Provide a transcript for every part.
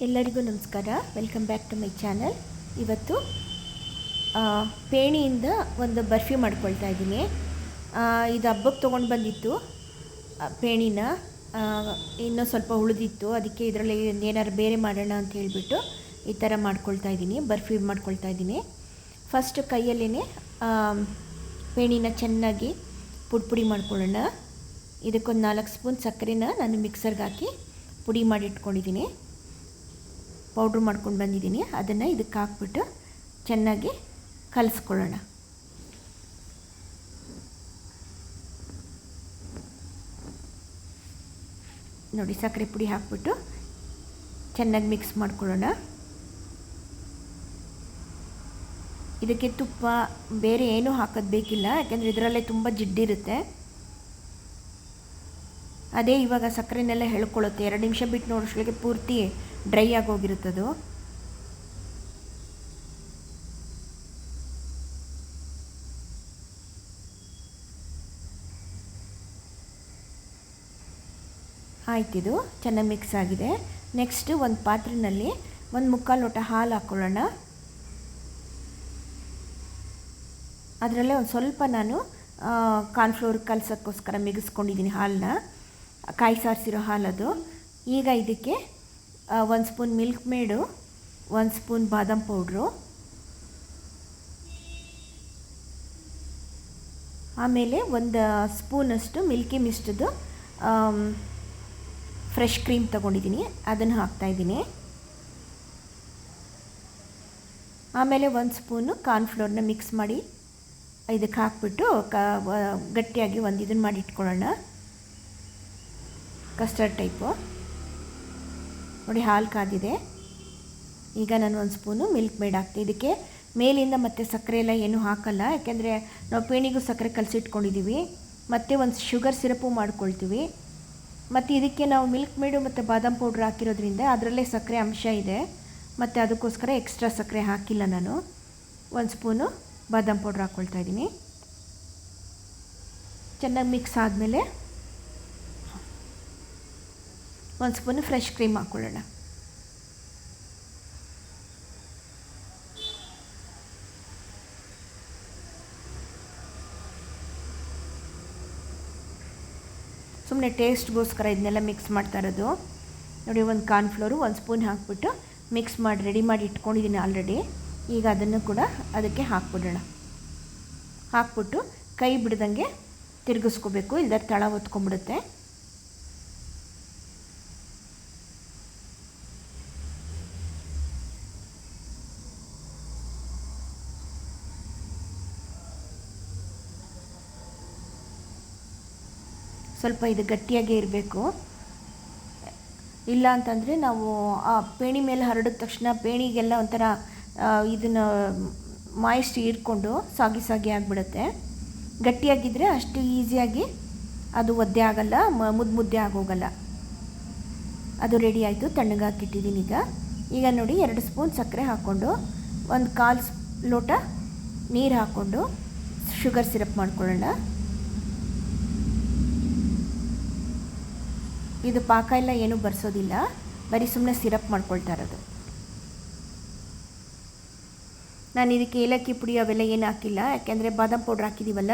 ಎಲ್ಲರಿಗೂ ನಮಸ್ಕಾರ. Welcome back to my channel. ಇವತ್ತು ಪೇಣಿಯಿಂದ ಒಂದು ಬರ್ಫಿ ಮಾಡ್ಕೊಳ್ತಾ ಇದ್ದೀನಿ. ಇದು ಹಬ್ಬಕ್ಕೆ ತೊಗೊಂಡು ಬಂದಿತ್ತು ಪೇಣಿನ. ಇನ್ನೂ ಸ್ವಲ್ಪ ಉಳಿದಿತ್ತು, ಅದಕ್ಕೆ ಇದರಲ್ಲಿ ಏನಾದ್ರು ಬೇರೆ ಮಾಡೋಣ ಅಂತ ಹೇಳಿಬಿಟ್ಟು ಈ ಥರ ಮಾಡ್ಕೊಳ್ತಾ ಇದ್ದೀನಿ, ಬರ್ಫಿ ಮಾಡ್ಕೊಳ್ತಾ ಇದ್ದೀನಿ. ಫಸ್ಟ್ ಕೈಯಲ್ಲೇ ಪೇಣಿನ ಚೆನ್ನಾಗಿ ಪುಡಿ ಮಾಡ್ಕೊಳ್ಳೋಣ. ಇದಕ್ಕೊಂದು 4 ಸ್ಪೂನ್ ಸಕ್ಕರೆನ ನಾನು ಮಿಕ್ಸರ್ಗೆ ಹಾಕಿ ಪುಡಿ ಮಾಡಿ ಇಟ್ಕೊಂಡಿದ್ದೀನಿ, ಪೌಡ್ರ್ ಮಾಡ್ಕೊಂಡು ಬಂದಿದ್ದೀನಿ. ಅದನ್ನು ಇದಕ್ಕೆ ಹಾಕ್ಬಿಟ್ಟು ಚೆನ್ನಾಗಿ ಕಲಿಸ್ಕೊಳ್ಳೋಣ. ನೋಡಿ, ಸಕ್ಕರೆ ಪುಡಿ ಹಾಕ್ಬಿಟ್ಟು ಚೆನ್ನಾಗಿ ಮಿಕ್ಸ್ ಮಾಡ್ಕೊಳ್ಳೋಣ. ಇದಕ್ಕೆ ತುಪ್ಪ ಬೇರೆ ಏನೂ ಹಾಕೋದು ಬೇಕಿಲ್ಲ, ಯಾಕೆಂದರೆ ಇದರಲ್ಲೇ ತುಂಬ ಜಿಡ್ಡಿರುತ್ತೆ. ಅದೇ ಇವಾಗ ಸಕ್ಕರೆನೆಲ್ಲ ಹೇಳ್ಕೊಳ್ಳುತ್ತೆ. 2 ನಿಮಿಷ ಬಿಟ್ಟು ನೋಡೋಷ್ಟೊಳಗೆ ಪೂರ್ತಿ ಡ್ರೈ ಆಗೋಗಿರುತ್ತದು. ಆಯ್ತಿದು ಚೆನ್ನಾಗಿ ಮಿಕ್ಸ್ ಆಗಿದೆ. ನೆಕ್ಸ್ಟ್ ಒಂದು ಪಾತ್ರೆಯಲ್ಲಿ 1/4 ಲೋಟ ಹಾಲು ಹಾಕ್ಕೊಳ್ಳೋಣ. ಅದರಲ್ಲೇ ಒಂದು ಸ್ವಲ್ಪ ನಾನು ಕಾರ್ನ್ಫ್ಲೋರ್ ಕಲಸೋಕ್ಕೋಸ್ಕರ ಮಿಗಿಸ್ಕೊಂಡಿದ್ದೀನಿ ಹಾಲನ್ನ, ಕಾಯಿ ಸಾರಿಸಿರೋ ಹಾಲದು. ಈಗ ಇದಕ್ಕೆ 1 ಸ್ಪೂನ್ ಮಿಲ್ಕ್ ಮೇಡು, 1 ಸ್ಪೂನ್ ಬಾದಾಮ್ ಪೌಡ್ರು, ಆಮೇಲೆ 1 ಸ್ಪೂನಷ್ಟು ಮಿಲ್ಕಿ ಮಿಸ್ಟ್ದು ಫ್ರೆಶ್ ಕ್ರೀಮ್ ತೊಗೊಂಡಿದ್ದೀನಿ, ಅದನ್ನು ಹಾಕ್ತಾಯಿದ್ದೀನಿ. ಆಮೇಲೆ 1 ಸ್ಪೂನು ಕಾರ್ನ್ಫ್ಲೋರ್ನ ಮಿಕ್ಸ್ ಮಾಡಿ ಇದಕ್ಕೆ ಹಾಕ್ಬಿಟ್ಟು ಗಟ್ಟಿಯಾಗಿ ಒಂದು ಇದನ್ನು ಮಾಡಿ ಇಟ್ಕೊಳ್ಳೋಣ, ಕಸ್ಟರ್ಡ್ ಟೈಪು. ನೋಡಿ, ಹಾಲು ಕಾದಿದೆ. ಈಗ ನಾನು 1 ಸ್ಪೂನು ಮಿಲ್ಕ್ ಮೇಡ್ ಹಾಕ್ತೀನಿ. ಇದಕ್ಕೆ ಮೇಲಿಂದ ಮತ್ತೆ ಸಕ್ಕರೆ ಎಲ್ಲ ಏನೂ ಹಾಕಲ್ಲ, ಯಾಕೆಂದರೆ ನಾವು ಪೇಣಿಗೂ ಸಕ್ಕರೆ ಕಲಸಿಟ್ಕೊಂಡಿದ್ದೀವಿ. ಮತ್ತು ಒಂದು ಶುಗರ್ ಸಿರಪು ಮಾಡ್ಕೊಳ್ತೀವಿ. ಮತ್ತು ಇದಕ್ಕೆ ನಾವು ಮಿಲ್ಕ್ ಮೇಡು ಮತ್ತು ಬಾದಾಮ್ ಪೌಡ್ರ್ ಹಾಕಿರೋದ್ರಿಂದ ಅದರಲ್ಲೇ ಸಕ್ಕರೆ ಅಂಶ ಇದೆ, ಮತ್ತು ಅದಕ್ಕೋಸ್ಕರ ಎಕ್ಸ್ಟ್ರಾ ಸಕ್ಕರೆ ಹಾಕಿಲ್ಲ ನಾನು. 1 ಸ್ಪೂನು ಬಾದಾಮ್ ಪೌಡ್ರ್ ಹಾಕ್ಕೊಳ್ತಾ ಇದ್ದೀನಿ. ಚೆನ್ನಾಗಿ ಮಿಕ್ಸ್ ಆದಮೇಲೆ 1 ಸ್ಪೂನು ಫ್ರೆಶ್ ಕ್ರೀಮ್ ಹಾಕ್ಕೊಳ್ಳೋಣ. ಸುಮ್ಮನೆ ಟೇಸ್ಟ್ಗೋಸ್ಕರ ಇದನ್ನೆಲ್ಲ ಮಿಕ್ಸ್ ಮಾಡ್ತಾ ಇರೋದು. ನೋಡಿ, 1 ಕಾರ್ನ್ಫ್ಲೋರು 1 ಸ್ಪೂನ್ ಹಾಕ್ಬಿಟ್ಟು ಮಿಕ್ಸ್ ಮಾಡಿ ರೆಡಿ ಮಾಡಿ ಇಟ್ಕೊಂಡಿದ್ದೀನಿ ಆಲ್ರೆಡಿ. ಈಗ ಅದನ್ನು ಕೂಡ ಅದಕ್ಕೆ ಹಾಕ್ಬಿಡೋಣ. ಹಾಕ್ಬಿಟ್ಟು ಕೈ ಬಿಡ್ದಂಗೆ ತಿರುಗಿಸ್ಕೋಬೇಕು, ಇಲ್ಲದ್ರೆ ತಳ ಹೊತ್ಕೊಂಡ್ಬಿಡುತ್ತೆ. ಸ್ವಲ್ಪ ಇದು ಗಟ್ಟಿಯಾಗೇ ಇರಬೇಕು, ಇಲ್ಲ ಅಂತಂದರೆ ನಾವು ಆ ಪೇಣಿ ಮೇಲೆ ಹರಡಿದ ತಕ್ಷಣ ಪೇಣಿಗೆಲ್ಲ ಒಂಥರ ಇದನ್ನು ಮಾಯಿಸ್ಟ್ ಹೀರ್ಕೊಂಡು ಸಾಗಿ ಸಾಗಿ ಆಗಿಬಿಡುತ್ತೆ. ಗಟ್ಟಿಯಾಗಿದ್ದರೆ ಅಷ್ಟು ಈಸಿಯಾಗಿ ಅದು ಒದ್ದೆ ಆಗಲ್ಲ, ಮುದ್ದೆ ಆಗೋಗಲ್ಲ. ಅದು ರೆಡಿ ಆಯಿತು, ತಣ್ಣಗಾಕಿಟ್ಟಿದ್ದೀನಿ. ಈಗ ನೋಡಿ, 2 ಸ್ಪೂನ್ ಸಕ್ಕರೆ ಹಾಕ್ಕೊಂಡು 1/4 ಲೋಟ ನೀರು ಹಾಕ್ಕೊಂಡು ಶುಗರ್ ಸಿರಪ್ ಮಾಡ್ಕೊಳ್ಳೋಣ. ಇದು ಪಾಕ ಎಲ್ಲ ಏನೂ ಬರ್ಸೋದಿಲ್ಲ, ಬರೀ ಸುಮ್ಮನೆ ಸಿರಪ್ ಮಾಡ್ಕೊಳ್ತಾ ಇರೋದು. ನಾನು ಇದಕ್ಕೆ ಏಲಕ್ಕಿ ಪುಡಿ ಅವೆಲ್ಲ ಏನು ಹಾಕಿಲ್ಲ, ಯಾಕೆಂದರೆ ಬಾದಾಮ್ ಪೌಡ್ರ್ ಹಾಕಿದ್ದೀವಲ್ಲ,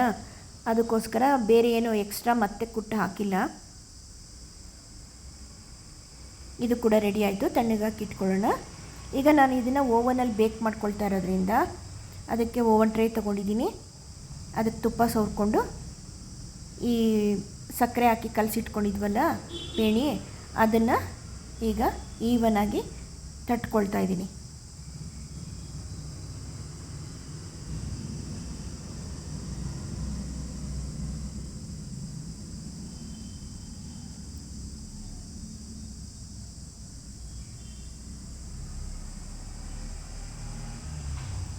ಅದಕ್ಕೋಸ್ಕರ ಬೇರೆ ಏನೋ ಎಕ್ಸ್ಟ್ರಾ ಮತ್ತೆ ಕುಟ್ಟು ಹಾಕಿಲ್ಲ. ಇದು ಕೂಡ ರೆಡಿ ಆಯಿತು, ತಣ್ಣಗಾಗಿ ಇಟ್ಕೊಳ್ಳೋಣ. ಈಗ ನಾನು ಇದನ್ನು ಓವನಲ್ಲಿ ಬೇಕ್ ಮಾಡ್ಕೊಳ್ತಾ ಇರೋದ್ರಿಂದ ಅದಕ್ಕೆ ಓವನ್ ಟ್ರೇ ತೊಗೊಂಡಿದ್ದೀನಿ. ಅದಕ್ಕೆ ತುಪ್ಪ ಸವರ್ಕೊಂಡು ಈ ಸಕ್ಕರೆ ಹಾಕಿ ಕಲಸಿಟ್ಕೊಂಡಿದ್ವಲ್ಲ ಪೇಣಿ, ಅದನ್ನು ಈಗ ಈವನಾಗಿ ತಟ್ಕೊಳ್ತಾ ಇದ್ದೀನಿ.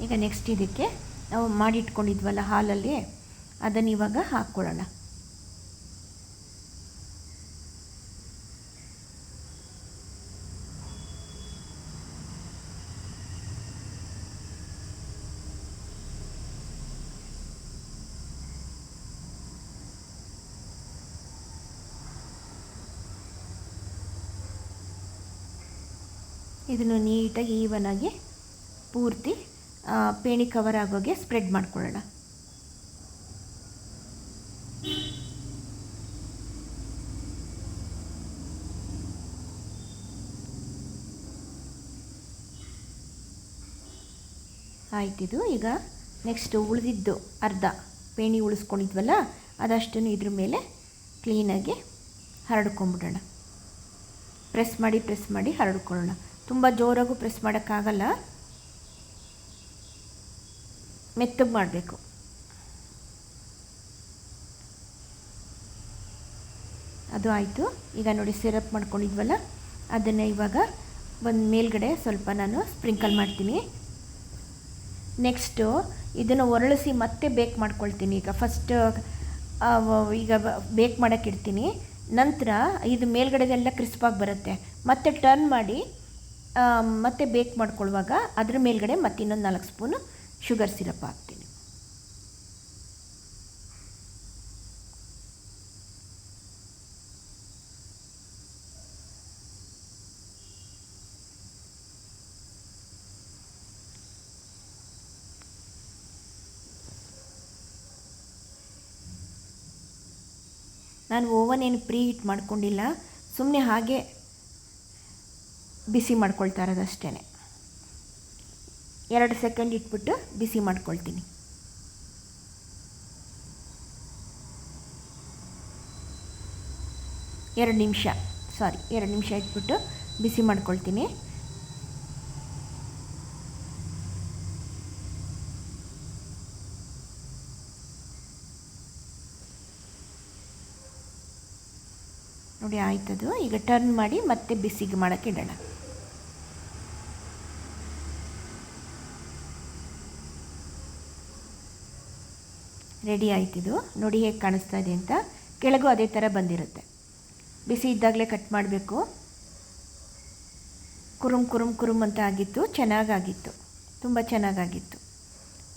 ಈಗ ನೆಕ್ಸ್ಟ್ ಇದಕ್ಕೆ ನಾವು ಮಾಡಿಟ್ಕೊಂಡಿದ್ವಲ್ಲ ಹಾಲಲ್ಲಿ, ಅದನ್ನು ಇವಾಗ ಹಾಕ್ಕೊಳ್ಳೋಣ. ಇದನ್ನು ನೀಟಾಗಿ ಈವನಾಗಿ ಪೂರ್ತಿ ಪೇಣಿ ಕವರ್ ಆಗೋಗೆ ಸ್ಪ್ರೆಡ್ ಮಾಡ್ಕೊಳ್ಳೋಣ. ಆಯ್ತಿದು. ಈಗ ನೆಕ್ಸ್ಟು ಉಳಿದಿದ್ದು ಅರ್ಧ ಪೇಣಿ ಉಳಿಸ್ಕೊಂಡಿದ್ವಲ್ಲ ಅದಷ್ಟನ್ನು ಇದ್ರ ಮೇಲೆ ಕ್ಲೀನಾಗಿ ಹರಡ್ಕೊಂಬಿಡೋಣ. ಪ್ರೆಸ್ ಮಾಡಿ ಹರಡ್ಕೊಳ್ಳೋಣ. ತುಂಬ ಜೋರಾಗೂ ಪ್ರೆಸ್ ಮಾಡೋಕ್ಕಾಗಲ್ಲ, ಮೆತ್ತಗೆ ಮಾಡಬೇಕು. ಅದು ಆಯಿತು. ಈಗ ನೋಡಿ ಸಿರಪ್ ಮಾಡ್ಕೊಂಡಿದ್ವಲ್ಲ ಅದನ್ನು ಇವಾಗ ಒಂದು ಮೇಲ್ಗಡೆ ಸ್ವಲ್ಪ ನಾನು ಸ್ಪ್ರಿಂಕಲ್ ಮಾಡ್ತೀನಿ. ನೆಕ್ಸ್ಟು ಇದನ್ನು ಒರಳಿಸಿ ಮತ್ತೆ ಬೇಕ್ ಮಾಡ್ಕೊಳ್ತೀನಿ. ಈಗ ಫಸ್ಟ್ ಈಗ ಬೇಕ್ ಮಾಡೋಕ್ಕೆ ಇಡ್ತೀನಿ. ನಂತರ ಇದು ಮೇಲ್ಗಡೆದೆಲ್ಲ ಕ್ರಿಸ್ಪಾಗಿ ಬರುತ್ತೆ. ಮತ್ತೆ ಟರ್ನ್ ಮಾಡಿ ಮತ್ತೆ ಬೇಕ್ ಮಾಡ್ಕೊಳ್ಳುವಾಗ ಅದ್ರ ಮೇಲ್ಗಡೆ ಮತ್ತೆ ಇನ್ನೊಂದು 4 ಸ್ಪೂನು ಶುಗರ್ ಸಿರಪ್ ಹಾಕ್ತೀನಿ. ನಾನು ಓವನ್ ಏನು ಪ್ರೀ ಹೀಟ್ ಮಾಡ್ಕೊಂಡಿಲ್ಲ, ಸುಮ್ಮನೆ ಹಾಗೆ ಬಿಸಿ ಮಾಡ್ಕೊಳ್ತಾ ಇರೋದಷ್ಟೇ. 2 ಸೆಕೆಂಡ್ ಇಟ್ಬಿಟ್ಟು ಬಿಸಿ ಮಾಡ್ಕೊಳ್ತೀನಿ. ಎರಡು ನಿಮಿಷ ಇಟ್ಬಿಟ್ಟು ಬಿಸಿ ಮಾಡ್ಕೊಳ್ತೀನಿ. ನೋಡಿ ಆಯ್ತದು. ಈಗ ಟರ್ನ್ ಮಾಡಿ ಮತ್ತೆ ಬಿಸಿಗೆ ಮಾಡೋಕ್ಕೆ ಇಡೋಣ. ರೆಡಿ ಆಯ್ತಿದು. ನೋಡಿ ಹೇಗೆ ಕಾಣಿಸ್ತಾ ಇದೆ ಅಂತ. ಕೆಳಗೂ ಅದೇ ಥರ ಬಂದಿರುತ್ತೆ. ಬಿಸಿ ಇದ್ದಾಗಲೇ ಕಟ್ ಮಾಡಬೇಕು. ಕುರುಮ್ ಅಂತ ಆಗಿತ್ತು. ಚೆನ್ನಾಗಾಗಿತ್ತು, ತುಂಬ ಚೆನ್ನಾಗಾಗಿತ್ತು.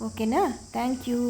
ಓಕೆನಾ? Thank you.